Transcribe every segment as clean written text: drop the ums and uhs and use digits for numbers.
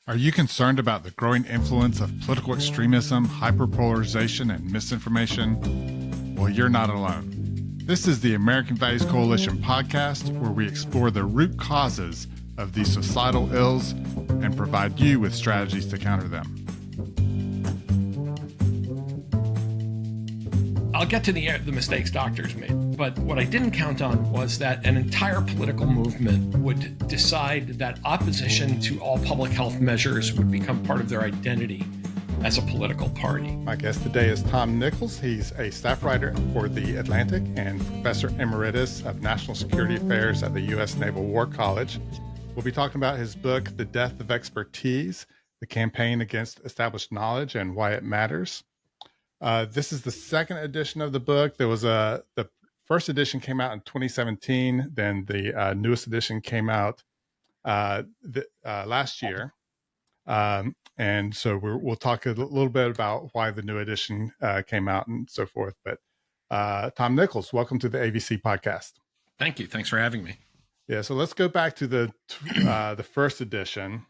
Are you concerned about the growing influence of political extremism, hyperpolarization, and misinformation? Well, you're not alone. This is the American Values Coalition podcast, where we explore the root causes of these societal ills and provide you with strategies to counter them. I'll get to the mistakes doctors made, but what I didn't count on was that an entire political movement would decide that opposition to all public health measures would become part of their identity as a political party. My guest today is Tom Nichols. He's a staff writer for The Atlantic and professor emeritus of national security affairs at the U.S. Naval War College. We'll be talking about his book, The Death of Expertise, the campaign against established knowledge and why it matters. This is the second edition of the book. There was the first edition came out in 2017. Then the newest edition came out last year. And so we'll talk a little bit about why the new edition came out and so forth. But Tom Nichols, welcome to the AVC podcast. Thank you. Thanks for having me. Yeah. So let's go back to the first edition.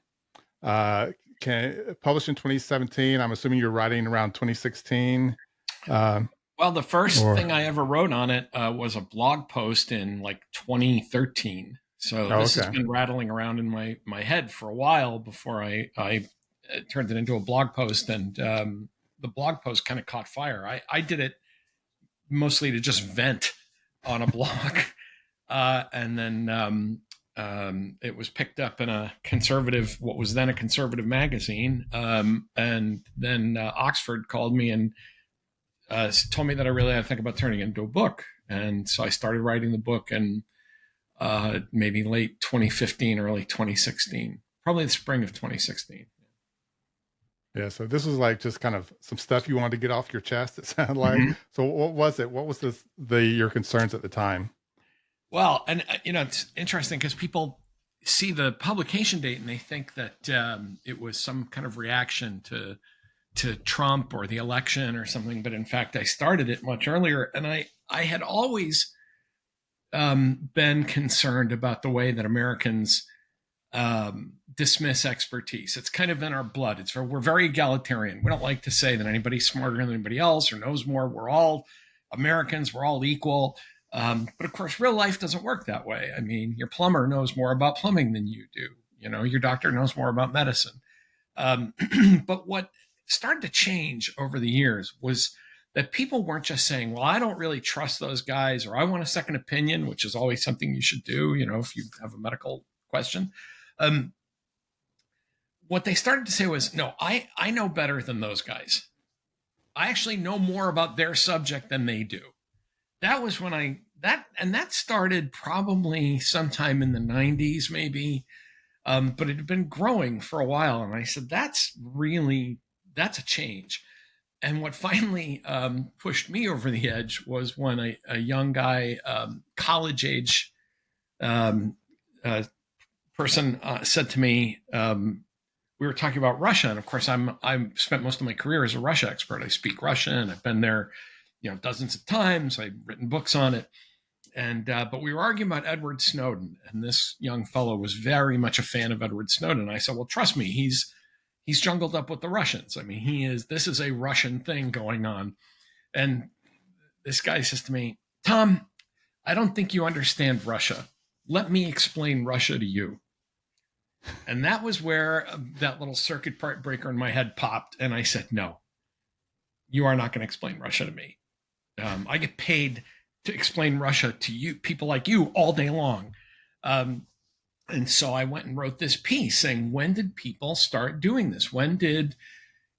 Published in 2017. I'm assuming you're writing around 2016. Well, the first thing I ever wrote on it was a blog post in like 2013. So this has been rattling around in my head for a while before I turned it into a blog post. And the blog post kind of caught fire. I did it mostly to just vent on a blog. And then it was picked up in what was then a conservative magazine. And then Oxford called me and told me that I really had to think about turning it into a book. And so I started writing the book in maybe late 2015, early 2016, probably the spring of 2016. Yeah. So this was like just kind of some stuff you wanted to get off your chest, it sounded like. Mm-hmm. So what was it? What was your concerns at the time? Well, and it's interesting because people see the publication date and they think that it was some kind of reaction to Trump or the election or something. But in fact, I started it much earlier, and I had always been concerned about the way that Americans dismiss expertise. It's kind of in our blood. We're very egalitarian. We don't like to say that anybody's smarter than anybody else or knows more. We're all Americans. We're all equal. But of course, real life doesn't work that way. I mean, your plumber knows more about plumbing than you do. Your doctor knows more about medicine. But what started to change over the years was that people weren't just saying, well, I don't really trust those guys, or I want a second opinion, which is always something you should do, if you have a medical question. What they started to say was, no, I know better than those guys. I actually know more about their subject than they do. That was when that started probably sometime in the 90s, maybe. But it had been growing for a while. And I said, that's a change. And what finally pushed me over the edge was when a young guy, college age person said to me, we were talking about Russia. And of course, I've spent most of my career as a Russia expert. I speak Russian. I've been there dozens of times. I've written books on it. And but we were arguing about Edward Snowden, and this young fellow was very much a fan of Edward Snowden. I said, well, trust me, he's jungled up with the Russians. I mean, this is a Russian thing going on. And this guy says to me, Tom, I don't think you understand Russia. Let me explain Russia to you. And that was where that little circuit breaker in my head popped. And I said, no, you are not going to explain Russia to me. I get paid to explain Russia to you, people like you, all day long. And so I went and wrote this piece saying, when did people start doing this? When did,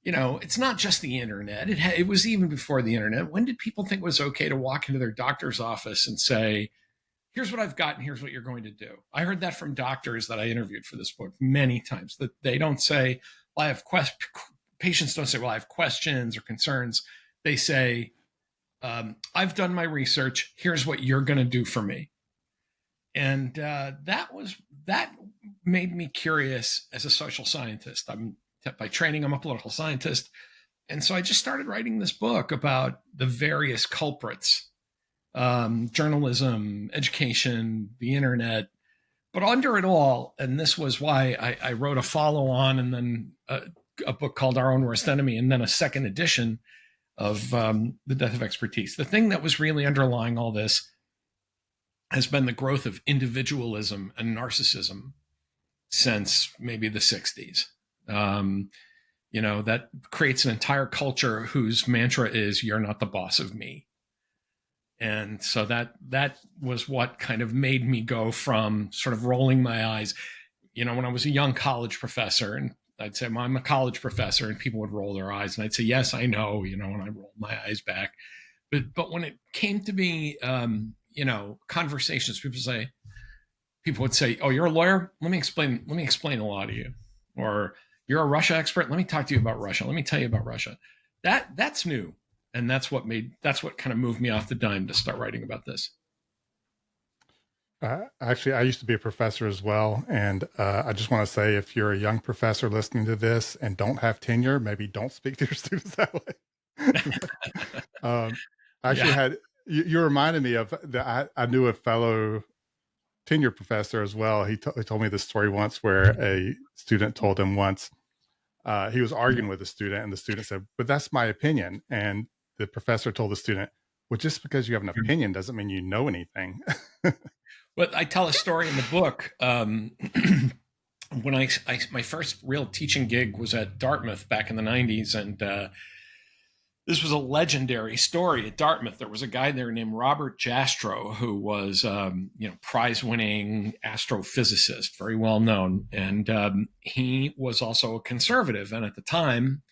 it's not just the internet. It was even before the internet. When did people think it was okay to walk into their doctor's office and say, here's what I've got and here's what you're going to do? I heard that from doctors that I interviewed for this book many times, that they don't say, well, patients don't say, well, I have questions or concerns. They say, I've done my research. Here's what you're going to do for me. And that made me curious as a social scientist. By training, I'm a political scientist. And so I just started writing this book about the various culprits, journalism, education, the internet, But under it all, and this was why I wrote a follow-on and then a book called Our Own Worst Enemy, and then a second edition of The Death of Expertise. The thing that was really underlying all this has been the growth of individualism and narcissism since maybe the 60s. That creates an entire culture whose mantra is, you're not the boss of me. And so that was what kind of made me go from sort of rolling my eyes, when I was a young college professor, and I'd say, well, I'm a college professor, and people would roll their eyes, and I'd say, yes, I know, and I rolled my eyes back. But when it came to be, conversations, people would say, oh, you're a lawyer? Let me explain the law to you. Or you're a Russia expert? Let me talk to you about Russia. Let me tell you about Russia. That's new. And that's what kind of moved me off the dime to start writing about this. Actually, I used to be a professor as well. And I just want to say, if you're a young professor listening to this and don't have tenure, maybe don't speak to your students that way. You reminded me of that. I knew a fellow tenure professor as well. He told me this story once where a student told him once, he was arguing with a student, and the student said, but that's my opinion. And the professor told the student, well, just because you have an opinion doesn't mean you know anything. Well, I tell a story in the book. When my first real teaching gig was at Dartmouth back in the 90s. And this was a legendary story at Dartmouth. There was a guy there named Robert Jastrow, who was, prize-winning astrophysicist, very well known. And he was also a conservative. And at the time,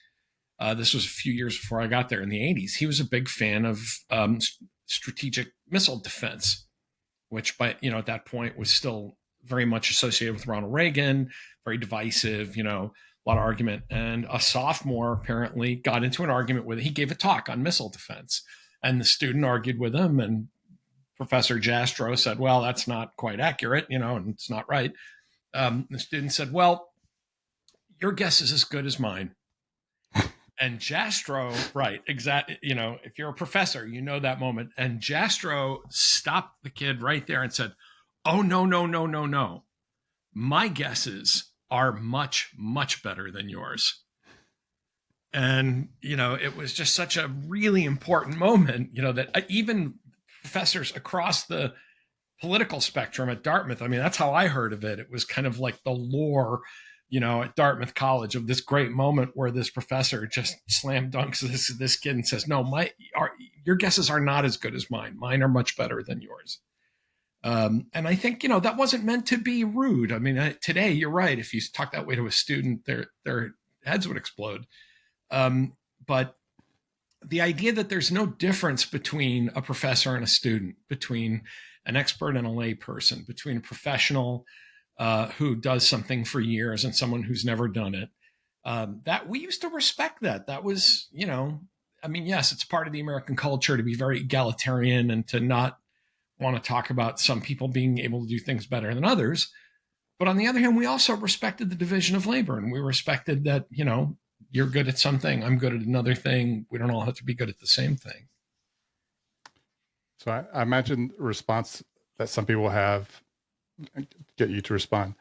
this was a few years before I got there in the 80s, he was a big fan of strategic missile defense, which at that point was still very much associated with Ronald Reagan, very divisive, a lot of argument. And a sophomore apparently got into an argument with it. He gave a talk on missile defense, and the student argued with him, and Professor Jastrow said, well, that's not quite accurate, and it's not right. The student said, well, your guess is as good as mine. And Jastrow, right, exactly. If you're a professor, that moment. And Jastrow stopped the kid right there and said, oh, no. My guesses are much, much better than yours. And, it was just such a really important moment, that even professors across the political spectrum at Dartmouth, that's how I heard of it. It was kind of like the lore, at Dartmouth College, of this great moment where this professor just slam dunks this kid and says, no, your guesses are not as good as mine. Mine are much better than yours. And I think, that wasn't meant to be rude. Today, you're right. If you talk that way to a student, their heads would explode. But the idea that there's no difference between a professor and a student, between an expert and a lay person, between a professional who does something for years and someone who's never done it, that we used to respect that. That was, yes, it's part of the American culture to be very egalitarian and to not want to talk about some people being able to do things better than others. But on the other hand, we also respected the division of labor, and we respected that, you're good at something, I'm good at another thing. We don't all have to be good at the same thing. So I imagine the response that some people have, get you to respond.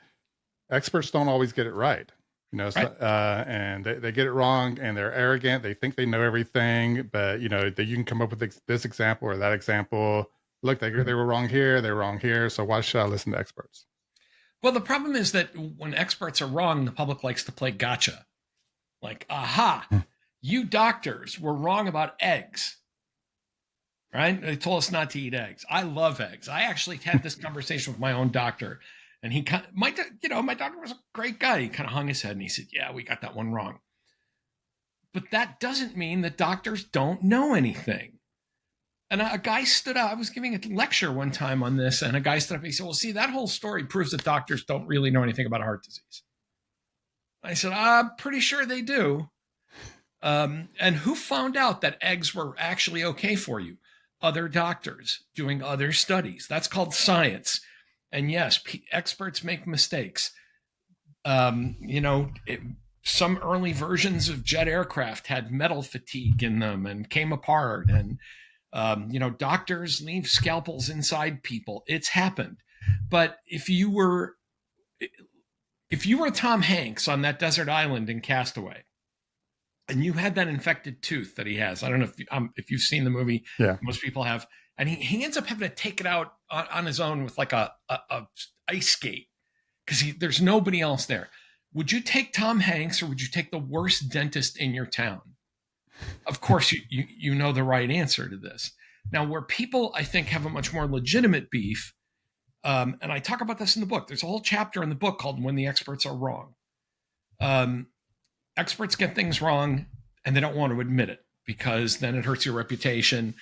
Experts don't always get it right, right. And they get it wrong, and they're arrogant. They think they know everything, but you can come up with this example or that example. Look, they were wrong here. They were wrong here. So why should I listen to experts? Well, the problem is that when experts are wrong, the public likes to play gotcha. Like, aha, you doctors were wrong about eggs. Right? They told us not to eat eggs. I love eggs. I actually had this conversation with my own doctor, and my doctor was a great guy. He kind of hung his head and he said, yeah, we got that one wrong. But that doesn't mean that doctors don't know anything. And a guy stood up. I was giving a lecture one time on this, and a guy stood up and he said, well, see, that whole story proves that doctors don't really know anything about heart disease. I said, I'm pretty sure they do. And who found out that eggs were actually okay for you? Other doctors doing other studies. That's called science. And yes, experts make mistakes. Some early versions of jet aircraft had metal fatigue in them and came apart. And, doctors leave scalpels inside people. It's happened. But if you were Tom Hanks on that desert island in Castaway, and you had that infected tooth that he has, I don't know if you've seen the movie. Yeah. Most people have, and he ends up having to take it out on his own with like a ice skate because there's nobody else there. Would you take Tom Hanks or would you take the worst dentist in your town? Of course, you know the right answer to this. Now, where people, I think, have a much more legitimate beef, and I talk about this in the book. There's a whole chapter in the book called When the Experts Are Wrong. Experts get things wrong, and they don't want to admit it because then it hurts your reputation.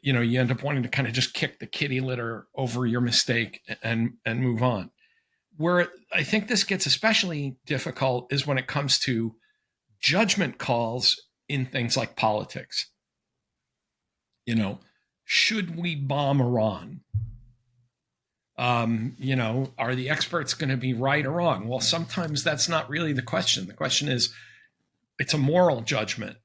You know, you end up wanting to kind of just kick the kitty litter over your mistake and move on. Where I think this gets especially difficult is when it comes to judgment calls in things like politics. You know, should we bomb Iran? You know, are the experts going to be right or wrong? Well, sometimes that's not really the question. The question is, it's a moral judgment.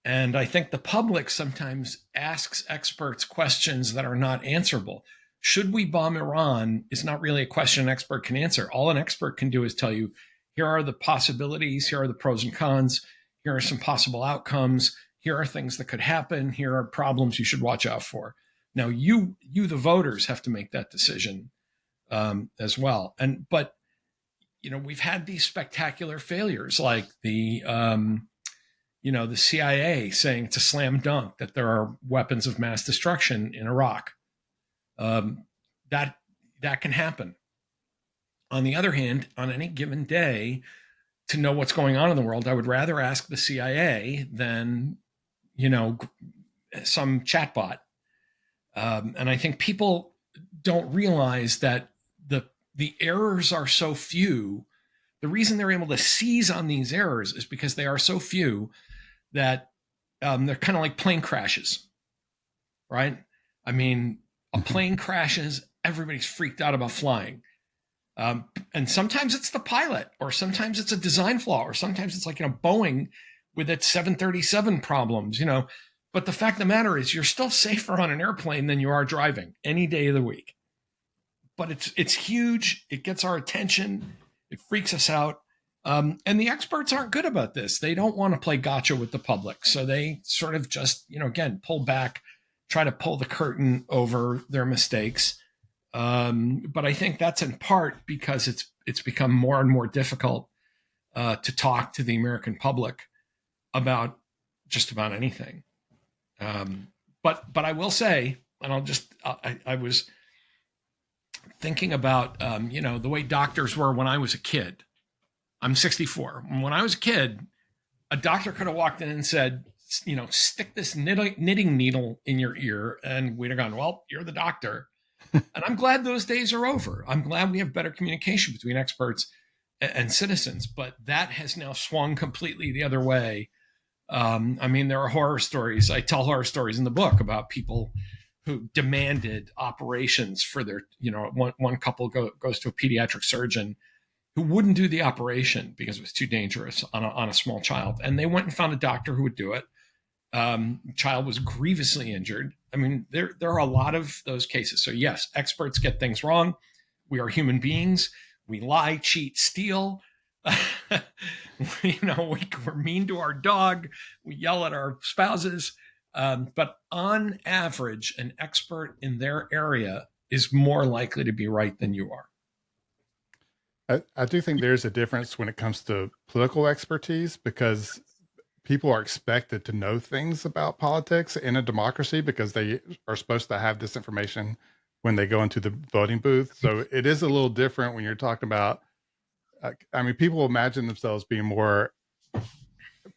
And I think the public sometimes asks experts questions that are not answerable. Should we bomb Iran is not really a question an expert can answer. All an expert can do is tell you, here are the possibilities, here are the pros and cons, here are some possible outcomes, here are things that could happen, here are problems you should watch out for. Now, you the voters, have to make that decision as well. But you know, we've had these spectacular failures, like the CIA saying it's a slam dunk that there are weapons of mass destruction in Iraq. That can happen. On the other hand, on any given day, to know what's going on in the world, I would rather ask the CIA than, you know, some chatbot. And I think people don't realize that the errors are so few. The reason they're able to seize on these errors is because they are so few that they're kind of like plane crashes, right? I mean, a plane crashes, everybody's freaked out about flying. And sometimes it's the pilot, or sometimes it's a design flaw, or sometimes it's like, you know, Boeing with its 737 problems, you know. But the fact of the matter is, you're still safer on an airplane than you are driving any day of the week. But it's huge. It gets our attention. It freaks us out. And the experts aren't good about this. They don't want to play gotcha with the public. So they sort of just, you know, again, pull back, try to pull the curtain over their mistakes. But I think that's in part because it's become more and more difficult to talk to the American public about just about anything. But I will say, and I was thinking about, you know, the way doctors were when I was a kid. I'm 64. When I was a kid, a doctor could have walked in and said, you know, stick this knitting needle in your ear, and we'd have gone, well, you're the doctor. And I'm glad those days are over. I'm glad we have better communication between experts and citizens, but that has now swung completely the other way. I mean, there are horror stories. I tell horror stories in the book about people who demanded operations for their, you know, one couple goes to a pediatric surgeon who wouldn't do the operation because it was too dangerous on a small child. And they went and found a doctor who would do it. Child was grievously injured. I mean, there are a lot of those cases. So yes, experts get things wrong. We are human beings. We lie, cheat, steal. You know, we're mean to our dog. We yell at our spouses. But on average, an expert in their area is more likely to be right than you are. I do think there's a difference when it comes to political expertise, because people are expected to know things about politics in a democracy because they are supposed to have this information when they go into the voting booth. So it is a little different when you're talking about, I mean, people imagine themselves being more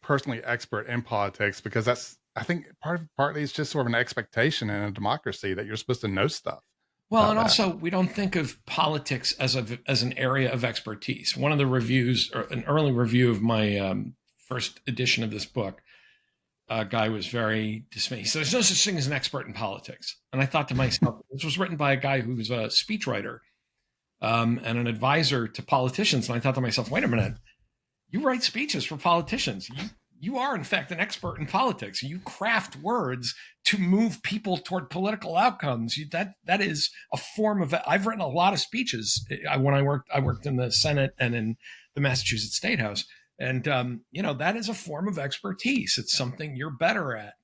personally expert in politics because that's, I think partly it's just sort of an expectation in a democracy that you're supposed to know stuff. Well, and also we don't think of politics as an area of expertise. One of the reviews, or an early review of my first edition of this book, a guy was very dismayed. He said, "There's no such thing as an expert in politics." And I thought to myself, this was written by a guy who was a speechwriter and an advisor to politicians. And I thought to myself, wait a minute, you write speeches for politicians. you are in fact an expert in politics. You craft words to move people toward political outcomes. That is a form of. I've written a lot of speeches when I worked in the Senate and in the Massachusetts State House, and that is a form of expertise. It's something you're better at,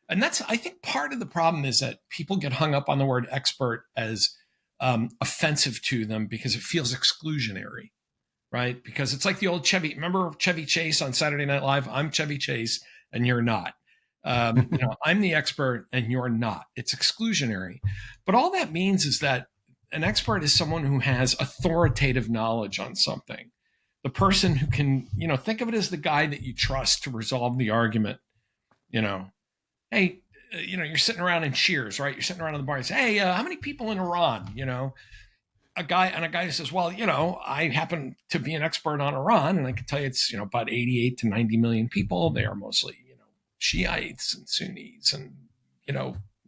and that's, I think, part of the problem is that people get hung up on the word expert as offensive to them because it feels exclusionary. Right? Because it's like the old remember Chevy Chase on Saturday Night Live? I'm Chevy Chase and you're not. I'm the expert and you're not. It's exclusionary. But all that means is that an expert is someone who has authoritative knowledge on something. The person who can, think of it as the guy that you trust to resolve the argument. Hey, you're sitting around in Cheers, right? You're sitting around in the bar and say, hey, how many people in Iran, a guy says, well, I happen to be an expert on Iran, and I can tell you it's, about 88 to 90 million people. They are mostly, Shiites and Sunnis and,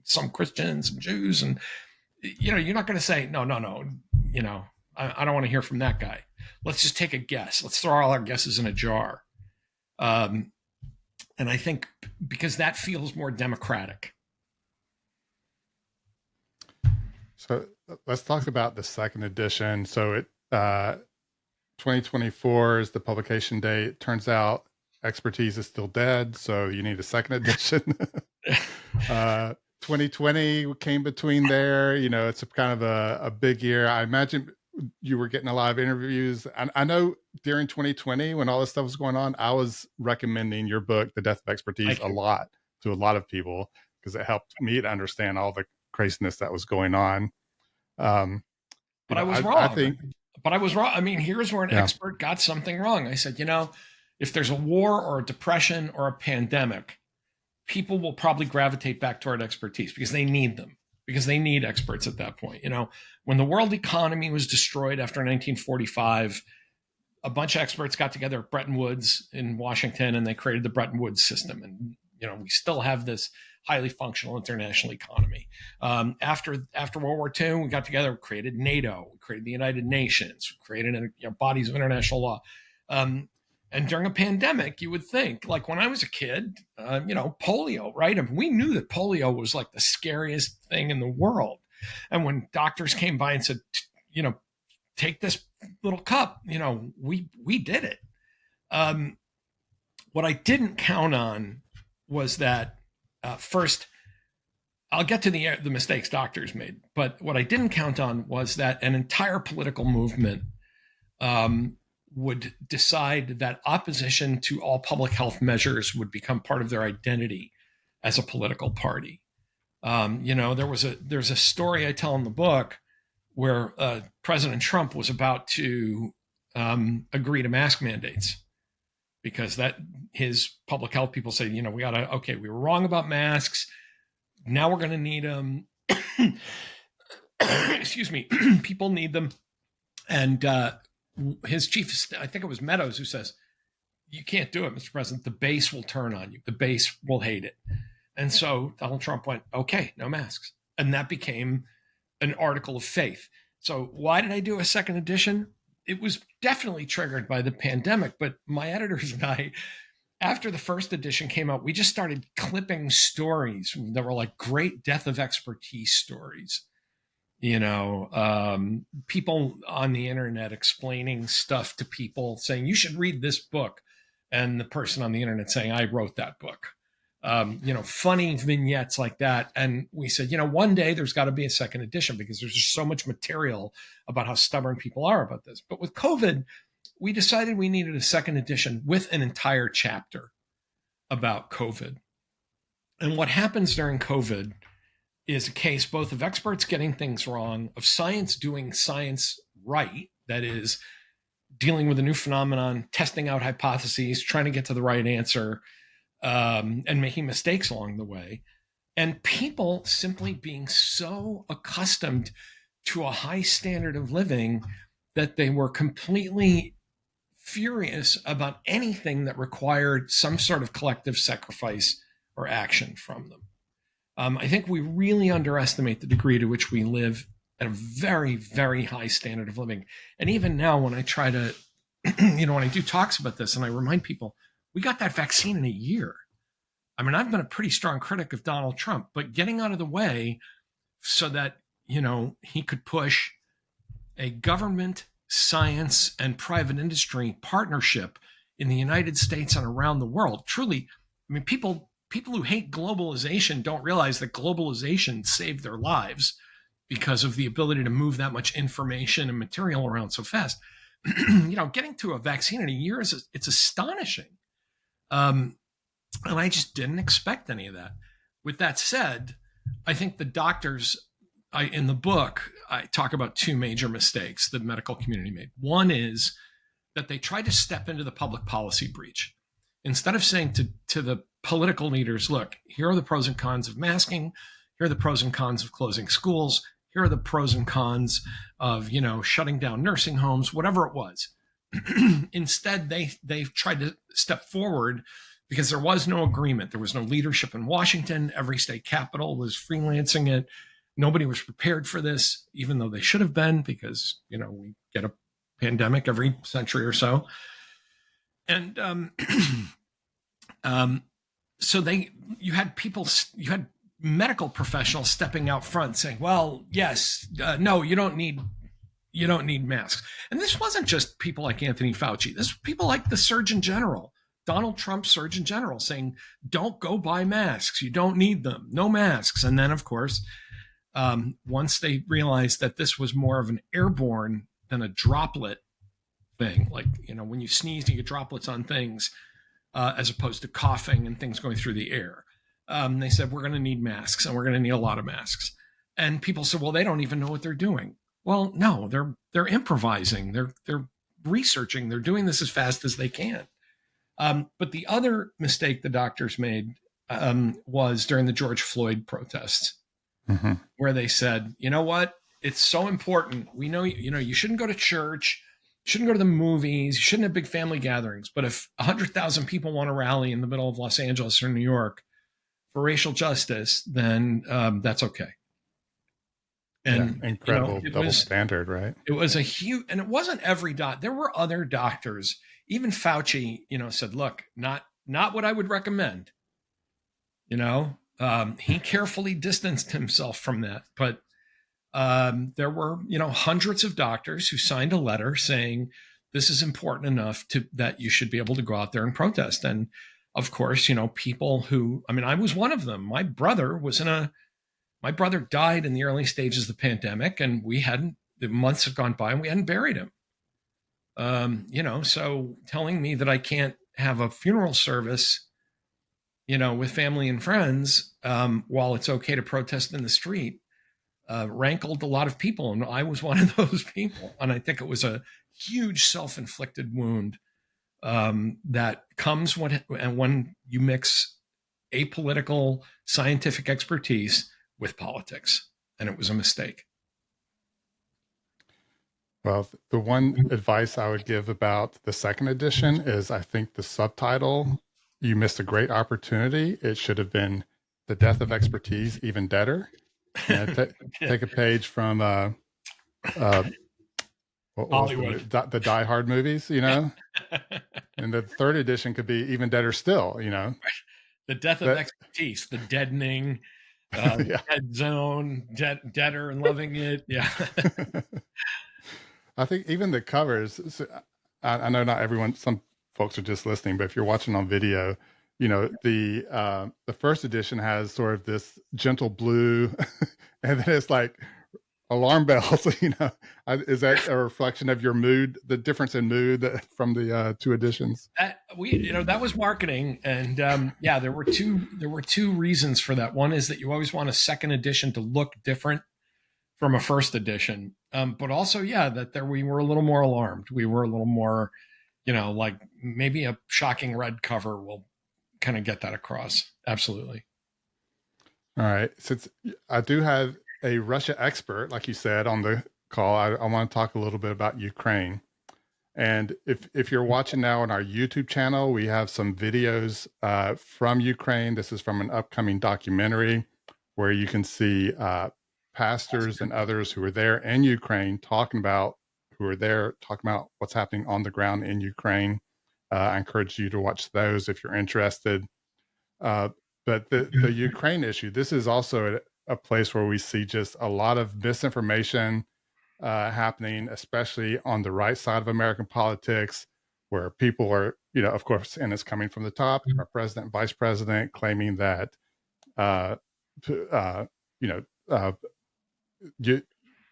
some Christians and Jews. And, you're not going to say, no, I don't want to hear from that guy. Let's just take a guess. Let's throw all our guesses in a jar. And I think because that feels more democratic. So let's talk about the second edition. So 2024 is the publication date. Turns out expertise is still dead, so you need a second edition. 2020 came between there. It's a kind of a big year. I imagine you were getting a lot of interviews. I know during 2020, when all this stuff was going on, I was recommending your book, The Death of Expertise, a lot to a lot of people because it helped me to understand all the craziness that was going on. But I was wrong. But I was wrong. I mean, here's where an expert got something wrong. I said, if there's a war or a depression or a pandemic, people will probably gravitate back toward expertise because they need them, because they need experts at that point. When the world economy was destroyed after 1945, a bunch of experts got together at Bretton Woods in Washington, and they created the Bretton Woods system. And, we still have this highly functional international economy. After World War II, we got together, created NATO, we created the United Nations, we created bodies of international law. And during a pandemic, you would think, like when I was a kid, polio, right? I mean, we knew that polio was like the scariest thing in the world. And when doctors came by and said, take this little cup, we did it. What I didn't count on was that first, I'll get to the mistakes doctors made, but what I didn't count on was that an entire political movement would decide that opposition to all public health measures would become part of their identity as a political party. There's a story I tell in the book where President Trump was about to agree to mask mandates, because that his public health people say, we we were wrong about masks. Now we're going to need them. Excuse me. People need them. And his chief, I think it was Meadows, who says, you can't do it, Mr. President. The base will turn on you. The base will hate it. And so Donald Trump went, okay, no masks. And that became an article of faith. So why did I do a second edition? It was definitely triggered by the pandemic, but my editors and I, after the first edition came out, we just started clipping stories that were like great death of expertise stories. People on the internet explaining stuff to people, saying, you should read this book. And the person on the internet saying, I wrote that book. Funny vignettes like that. And we said, one day there's got to be a second edition because there's just so much material about how stubborn people are about this. But with COVID, we decided we needed a second edition with an entire chapter about COVID. And what happens during COVID is a case both of experts getting things wrong, of science doing science right, that is, dealing with a new phenomenon, testing out hypotheses, trying to get to the right answer, and making mistakes along the way, and people simply being so accustomed to a high standard of living that they were completely furious about anything that required some sort of collective sacrifice or action from them. I think we really underestimate the degree to which we live at a very, very high standard of living. And even now, when I try to, when I do talks about this and I remind people, We got that vaccine in a year. I mean, I've been a pretty strong critic of Donald Trump, but getting out of the way so that, he could push a government, science, and private industry partnership in the United States and around the world. Truly, I mean, people who hate globalization don't realize that globalization saved their lives because of the ability to move that much information and material around so fast. Getting to a vaccine in a year it's astonishing. And I just didn't expect any of that. With that said, I think the doctors, in the book, I talk about two major mistakes the medical community made. One is that they tried to step into the public policy breach. Instead of saying to the political leaders, look, here are the pros and cons of masking, here are the pros and cons of closing schools, here are the pros and cons of, shutting down nursing homes, whatever it was. Instead, they tried to step forward because there was no agreement. There was no leadership in Washington. Every state capital was freelancing it. Nobody was prepared for this, even though they should have been, because, we get a pandemic every century or so. And so you had medical professionals stepping out front saying, well, yes, no, you don't need masks. And this wasn't just people like Anthony Fauci. This was people like the Surgeon General, Donald Trump, Surgeon General, saying, don't go buy masks. You don't need them. No masks. And then, of course, once they realized that this was more of an airborne than a droplet thing, like, when you sneeze, you get droplets on things, as opposed to coughing and things going through the air. They said, we're going to need masks, and we're going to need a lot of masks. And people said, well, they don't even know what they're doing. Well, no, they're improvising. They're researching. They're doing this as fast as they can. But the other mistake the doctors made was during the George Floyd protests, where they said, you know what? It's so important. We know, you shouldn't go to church, you shouldn't go to the movies, you shouldn't have big family gatherings. But if 100,000 people want to rally in the middle of Los Angeles or New York for racial justice, then that's okay. And incredible double standard, right? It was a huge, and it wasn't every there were other doctors, even Fauci, said, look, not what I would recommend. He carefully distanced himself from that, but there were, hundreds of doctors who signed a letter saying this is important enough that you should be able to go out there and protest. And of course, people who, I was one of them. My brother died in the early stages of the pandemic, and the months have gone by and we hadn't buried him. So telling me that I can't have a funeral service, with family and friends, while it's okay to protest in the street, rankled a lot of people. And I was one of those people. And I think it was a huge self-inflicted wound that comes when you mix apolitical scientific expertise with politics. And it was a mistake. Well, the one advice I would give about the second edition is I think the subtitle, you missed a great opportunity. It should have been The Death of Expertise, Even Deader. Take a page from Hollywood, the Die Hard movies, and the third edition could be Even Deader Still, The Death of Expertise, the deadening, dead zone, deader and loving it. Yeah. I think even the covers, I know not everyone, some folks are just listening, but if you're watching on video, the first edition has sort of this gentle blue, and then it's like alarm bells. Is that a reflection of your mood, the difference in mood from the two editions? That was marketing, and there were two reasons for that. One is that you always want a second edition to look different from a first edition, but also that we were a little more alarmed. We were a little more, like maybe a shocking red cover will kind of get that across. Absolutely. All right. Since I do have a Russia expert, like you said, on the call, I want to talk a little bit about Ukraine. And if you're watching now on our YouTube channel, we have some videos from Ukraine. This is from an upcoming documentary where you can see pastors and others who are there in Ukraine talking about what's happening on the ground in Ukraine. I encourage you to watch those if you're interested. Uh, but the Ukraine issue, this is also a place where we see just a lot of misinformation happening, especially on the right side of American politics, where people are, of course, and it's coming from the top, our president, vice president, claiming that, uh, uh, you know, uh,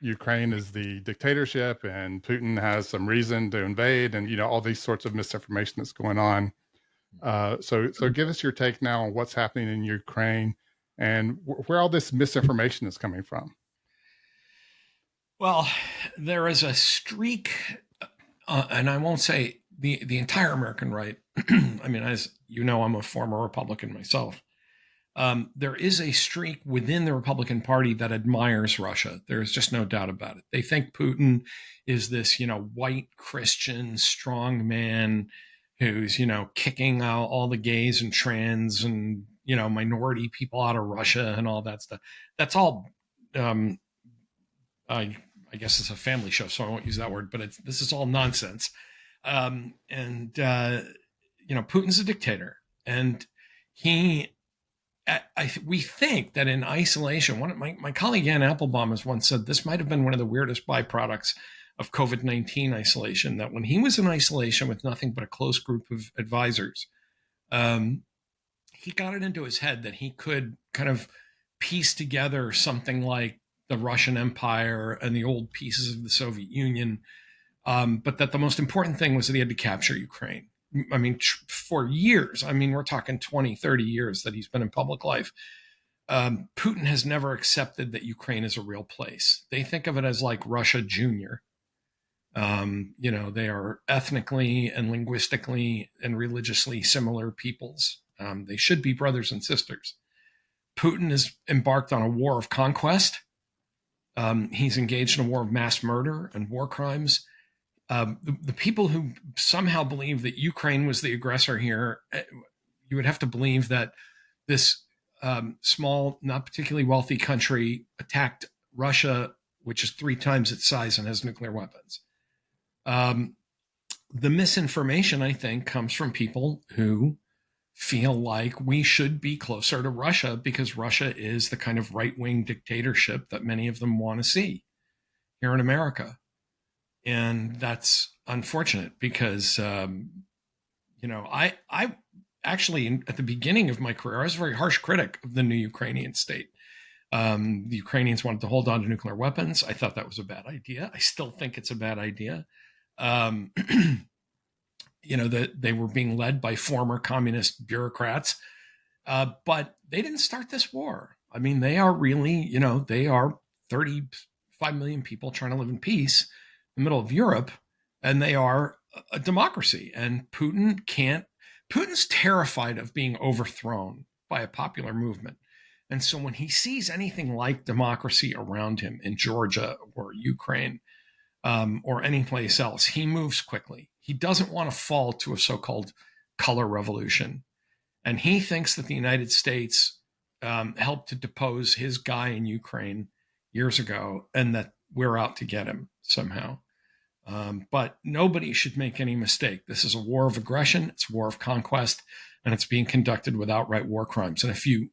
Ukraine is the dictatorship and Putin has some reason to invade, and all these sorts of misinformation that's going on. So give us your take now on what's happening in Ukraine and where all this misinformation is coming from. Well, there is a streak, and I won't say the entire American right. I mean, as you know, I'm a former Republican myself. There is a streak within the Republican Party that admires Russia. There's just no doubt about it. They think Putin is this, white Christian strong man who's, kicking out all the gays and trans and, minority people out of Russia and all that stuff. That's all. I guess it's a family show, so I won't use that word. But this is all nonsense. Putin's a dictator, and we think that in isolation, my colleague Ann Applebaum has once said this might have been one of the weirdest byproducts of COVID-19 isolation, that when he was in isolation with nothing but a close group of advisors, he got it into his head that he could kind of piece together something like the Russian Empire and the old pieces of the Soviet Union, but that the most important thing was that he had to capture Ukraine. I mean, for years, we're talking 20, 30 years that he's been in public life. Putin has never accepted that Ukraine is a real place. They think of it as like Russia Junior. They are ethnically and linguistically and religiously similar peoples. They should be brothers and sisters. Putin has embarked on a war of conquest. He's engaged in a war of mass murder and war crimes. The people who somehow believe that Ukraine was the aggressor here, you would have to believe that this small, not particularly wealthy country attacked Russia, which is 3 times its size and has nuclear weapons. The misinformation, I think, comes from people who feel like we should be closer to Russia because Russia is the kind of right-wing dictatorship that many of them want to see here in America. And that's unfortunate because, I actually, at the beginning of my career, I was a very harsh critic of the new Ukrainian state. The Ukrainians wanted to hold on to nuclear weapons. I thought that was a bad idea. I still think it's a bad idea. That they were being led by former communist bureaucrats, but they didn't start this war. They are really, they are 35 million people trying to live in peace in the middle of Europe, and they are a democracy. And Putin's terrified of being overthrown by a popular movement. And so when he sees anything like democracy around him in Georgia or Ukraine, or any place else, he moves quickly. He doesn't want to fall to a so-called color revolution. And he thinks that the United States helped to depose his guy in Ukraine years ago and that we're out to get him somehow. But nobody should make any mistake. This is a war of aggression. It's a war of conquest, and it's being conducted with outright war crimes. And if you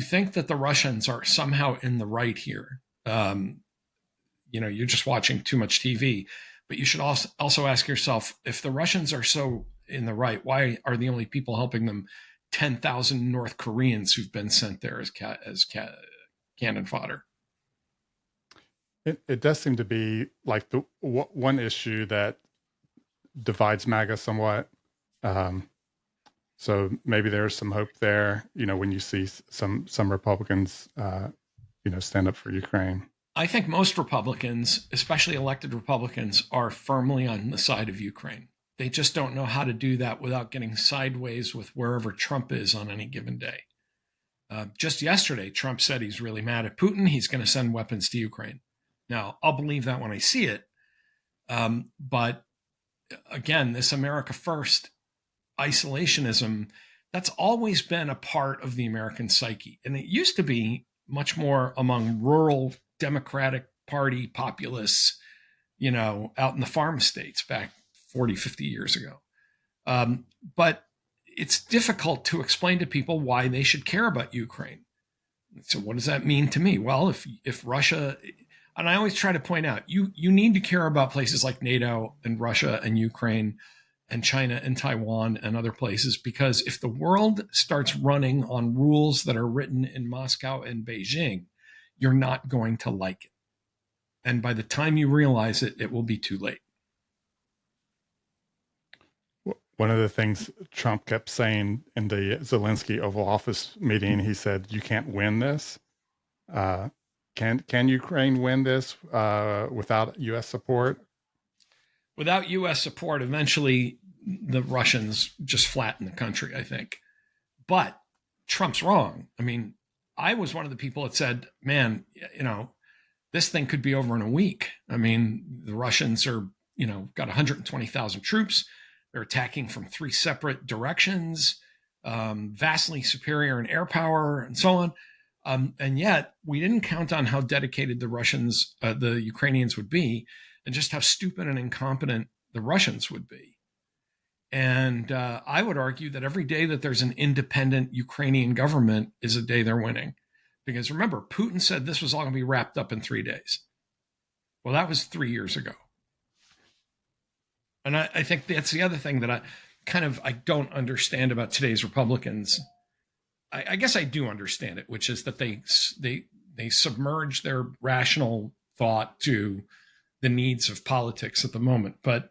think that the Russians are somehow in the right here, you're just watching too much TV. But you should also ask yourself, if the Russians are so in the right, why are the only people helping them 10,000 North Koreans who've been sent there as cannon fodder? It does seem to be like the one issue that divides MAGA somewhat. So maybe there's some hope there, when you see some Republicans, stand up for Ukraine. I think most Republicans, especially elected Republicans, are firmly on the side of Ukraine. They just don't know how to do that without getting sideways with wherever Trump is on any given day. Just yesterday, Trump said he's really mad at Putin. He's going to send weapons to Ukraine. Now, I'll believe that when I see it. But again, this America First isolationism, that's always been a part of the American psyche. And it used to be much more among rural Democratic Party populists, out in the farm states back 40, 50 years ago. But it's difficult to explain to people why they should care about Ukraine. So what does that mean to me? Well, if Russia, and I always try to point out, you need to care about places like NATO and Russia and Ukraine and China and Taiwan and other places, because if the world starts running on rules that are written in Moscow and Beijing, you're not going to like it. And by the time you realize it, it will be too late. One of the things Trump kept saying in the Zelensky Oval Office meeting, he said, "You can't win this." Can Ukraine win this without U.S. support? Without U.S. support, eventually the Russians just flatten the country, I think. But Trump's wrong. I mean, I was one of the people that said, man, this thing could be over in a week. I mean, the Russians are, got 120,000 troops. They're attacking from 3 separate directions, vastly superior in air power and so on. And yet we didn't count on how dedicated the Ukrainians would be, and just how stupid and incompetent the Russians would be. And I would argue that every day that there's an independent Ukrainian government is a day they're winning. Because remember, Putin said this was all going to be wrapped up in 3 days. Well, that was 3 years ago. And I think that's the other thing that I don't understand about today's Republicans. I guess I do understand it, which is that they submerge their rational thought to the needs of politics at the moment. But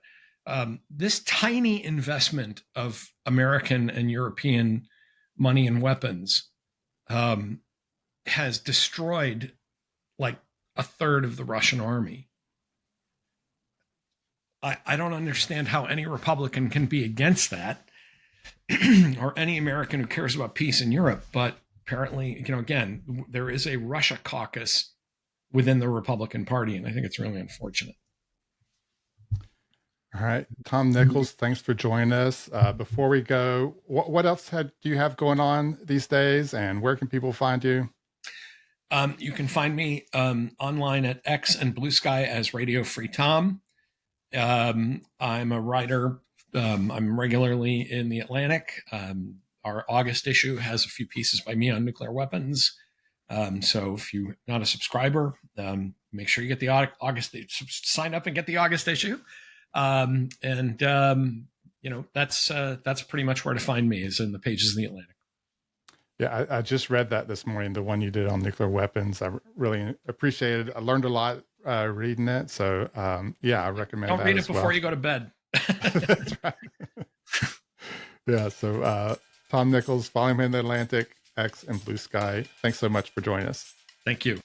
this tiny investment of American and European money and weapons has destroyed like a third of the Russian army. I don't understand how any Republican can be against that, or any American who cares about peace in Europe. But apparently, again, there is a Russia caucus within the Republican Party, and I think it's really unfortunate. All right, Tom Nichols, thanks for joining us. Before we go, what else do you have going on these days, and where can people find you? You can find me online at X and Blue Sky as Radio Free Tom. I'm a writer. I'm regularly in the Atlantic. Our August issue has a few pieces by me on nuclear weapons. So if you're not a subscriber, make sure you get the August, sign up and get the August issue. That's pretty much where to find me, is in the pages of the Atlantic. Yeah, I just read that this morning, the one you did on nuclear weapons. I really appreciated it. I learned a lot reading it. So, I recommend that. Don't read it before you go to bed. That's right. Yeah, so Tom Nichols, follow him in the Atlantic, X, and Blue Sky. Thanks so much for joining us. Thank you.